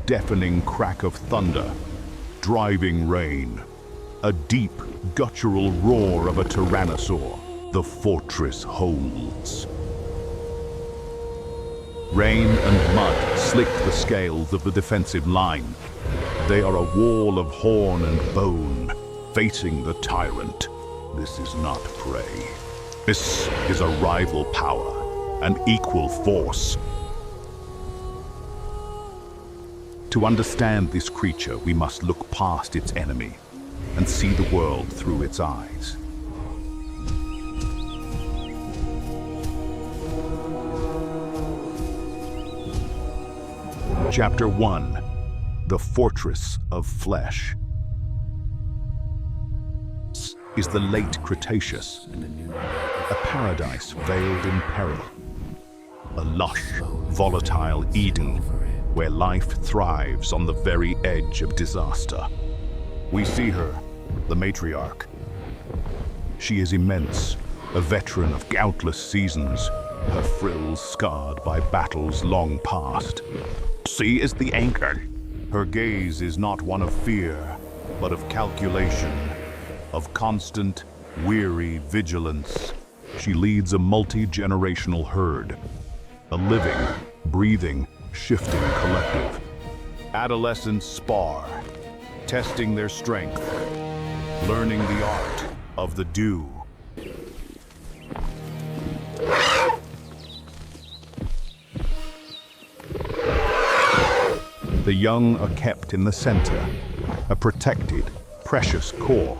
deafening crack of thunder, driving rain, a deep, guttural roar of a tyrannosaur. The fortress holds. Rain and mud slick the scales of the defensive line. They are a wall of horn and bone, facing the tyrant. This is not prey. This is a rival power, an equal force. To understand this creature, we must look past its enemy and see the world through its eyes. Chapter 1: The Fortress of Flesh. This is the late Cretaceous, a paradise veiled in peril, a lush, volatile Eden where life thrives on the very edge of disaster. We see her, the matriarch. She is immense, a veteran of countless seasons, her frills scarred by battles long past. She is the anchor. Her gaze is not one of fear, but of calculation, of constant, weary vigilance. She leads a multi-generational herd, a living, breathing, shifting collective. Adolescents spar, testing their strength, learning the art of the do. The young are kept in the center, a protected, precious core.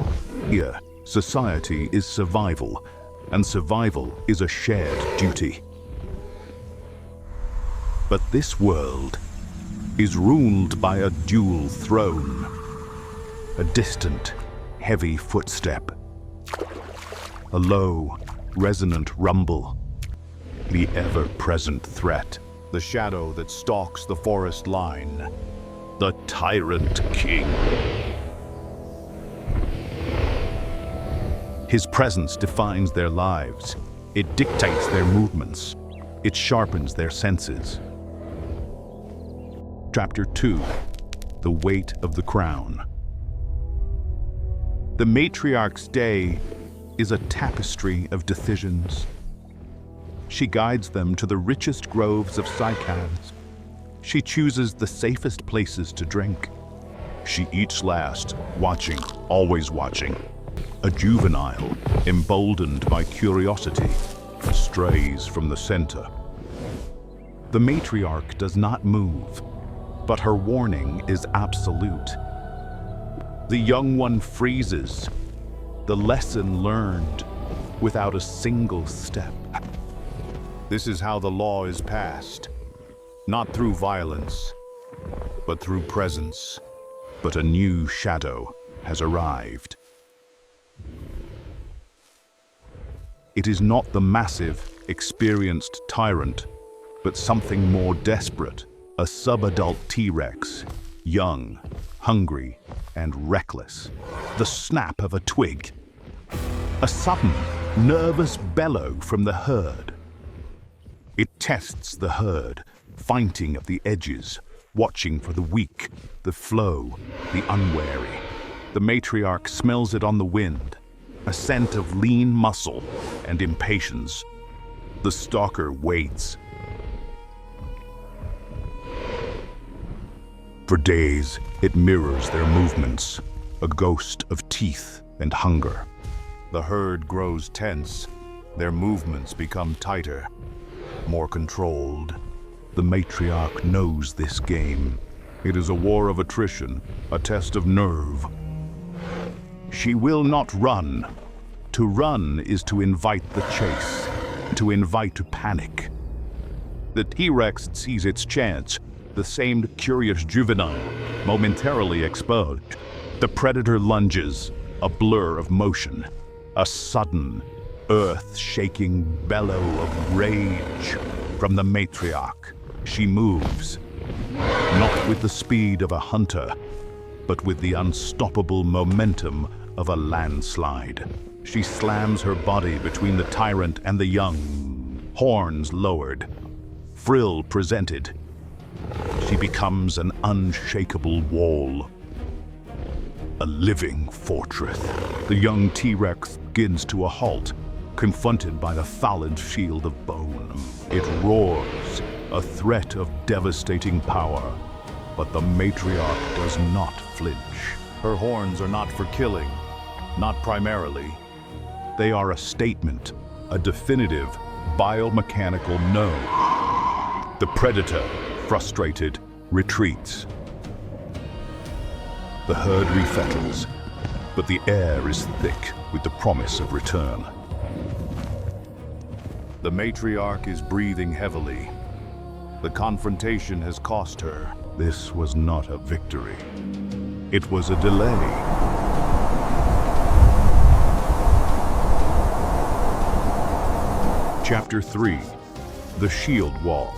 Here, society is survival, and survival is a shared duty. But this world is ruled by a dual throne, a distant, heavy footstep, a low, resonant rumble, the ever-present threat. The shadow that stalks the forest line, the Tyrant King. His presence defines their lives. It dictates their movements. It sharpens their senses. Chapter 2: The Weight of the Crown. The matriarch's day is a tapestry of decisions. She guides them to the richest groves of cycads. She chooses the safest places to drink. She eats last, watching, always watching. A juvenile, emboldened by curiosity, strays from the center. The matriarch does not move, but her warning is absolute. The young one freezes, the lesson learned, without a single step. This is how the law is passed, not through violence, but through presence. But a new shadow has arrived. It is not the massive, experienced tyrant, but something more desperate, a subadult T-Rex, young, hungry, and reckless. The snap of a twig, a sudden, nervous bellow from the herd. It tests the herd, fighting at the edges, watching for the weak, the flow, the unwary. The matriarch smells it on the wind, a scent of lean muscle and impatience. The stalker waits. For days, it mirrors their movements, a ghost of teeth and hunger. The herd grows tense, their movements become tighter, more controlled. The matriarch knows this game. It is a war of attrition, a test of nerve. She will not run. To run is to invite the chase, to invite panic. The T-Rex sees its chance, the same curious juvenile, momentarily exposed. The predator lunges, a blur of motion, a sudden, earth-shaking bellow of rage from the matriarch. She moves, not with the speed of a hunter, but with the unstoppable momentum of a landslide. She slams her body between the tyrant and the young, horns lowered, frill presented. she becomes an unshakable wall. A living fortress. The young T-Rex begins to a halt, confronted by the phallic shield of bone. It roars, a threat of devastating power. But the matriarch does not flinch. Her horns are not for killing, not primarily. They are a statement, a definitive biomechanical no. The predator, frustrated, retreats. The herd resettles, but the air is thick with the promise of return. The matriarch is breathing heavily. The confrontation has cost her. This was not a victory. It was a delay. Chapter 3. The Shield Wall.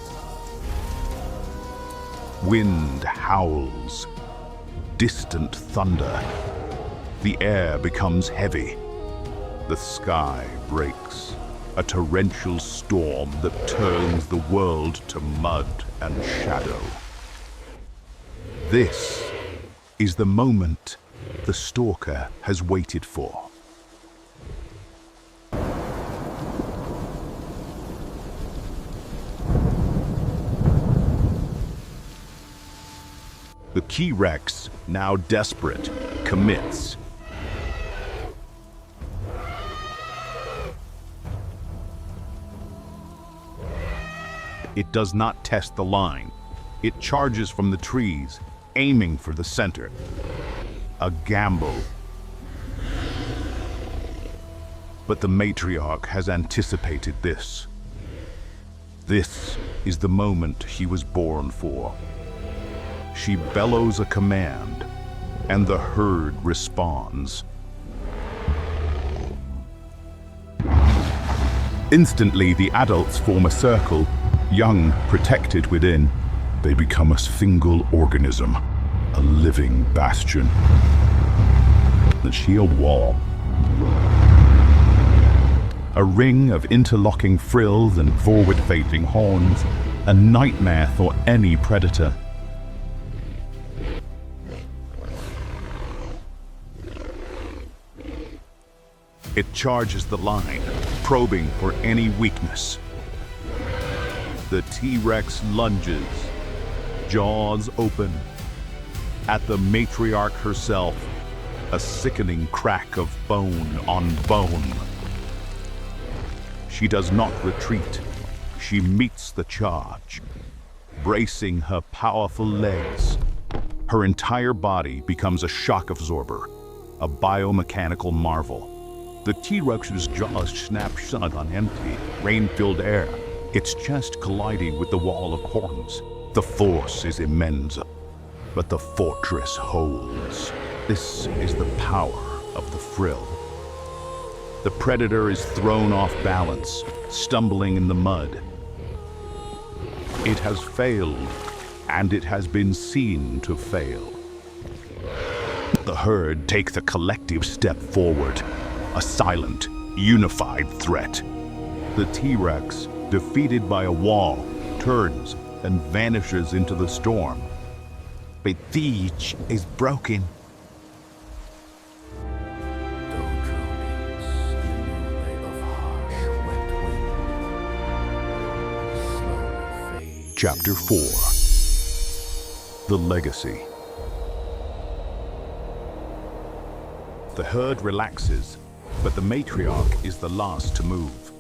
Wind howls. Distant thunder. The air becomes heavy. The sky breaks. A torrential storm that turns the world to mud and shadow. This is the moment the stalker has waited for. The T-Rex, now desperate, commits. It does not test the line. It charges from the trees, aiming for the center. A gamble. But the matriarch has anticipated this. This is the moment she was born for. She bellows a command, and the herd responds. Instantly, the adults form a circle, young, protected within. They become a single organism, a living bastion. The shield wall. A ring of interlocking frills and forward-facing horns, a nightmare for any predator. It charges the line, probing for any weakness. The T-Rex lunges, jaws open. At the matriarch herself, a sickening crack of bone on bone. She does not retreat. She meets the charge, bracing her powerful legs. Her entire body becomes a shock absorber, a biomechanical marvel. The T-Rex's jaws snap shut on empty, rain-filled air, its chest colliding with the wall of horns. The force is immense, but the fortress holds. This is the power of the frill. The predator is thrown off balance, stumbling in the mud. It has failed, and it has been seen to fail. The herd takes a collective step forward, a silent, unified threat. The T-Rex, defeated by a wall, turns and vanishes into the storm. But siege is broken. Chapter 4. The Legacy. The herd relaxes, but the matriarch is the last to move.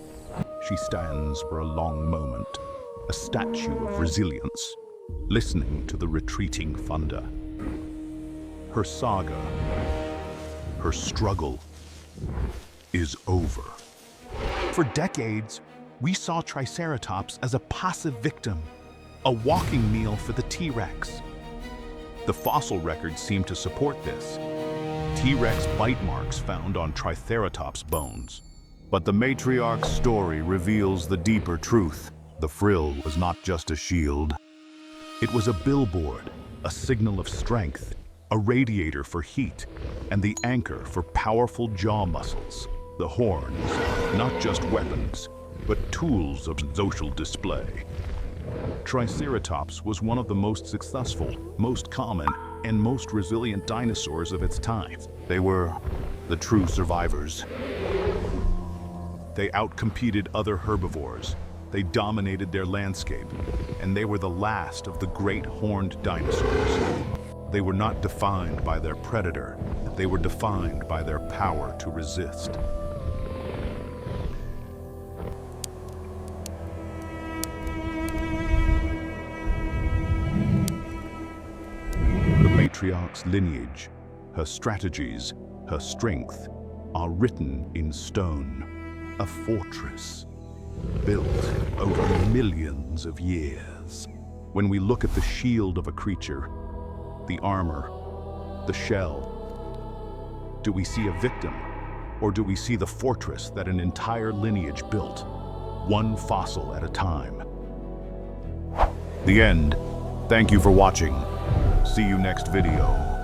She stands for a long moment, a statue of resilience, listening to the retreating thunder. Her saga, her struggle, is over. For decades, we saw Triceratops as a passive victim, a walking meal for the T-Rex. The fossil records seem to support this. T-Rex bite marks found on Triceratops bones. But the matriarch's story reveals the deeper truth. The frill was not just a shield. It was a billboard, a signal of strength, a radiator for heat, and the anchor for powerful jaw muscles. The horns, not just weapons, but tools of social display. Triceratops was one of the most successful, most common, and most resilient dinosaurs of its time. They were the true survivors. They outcompeted other herbivores. They dominated their landscape, and they were the last of the great horned dinosaurs. They were not defined by their predator. They were defined by their power to resist. The matriarch's lineage, her strategies, her strength are written in stone. A fortress built over millions of years. When we look at the shield of a creature, the armor, the shell, do we see a victim, or do we see the fortress that an entire lineage built, one fossil at a time? The end. Thank you for watching. See you next video.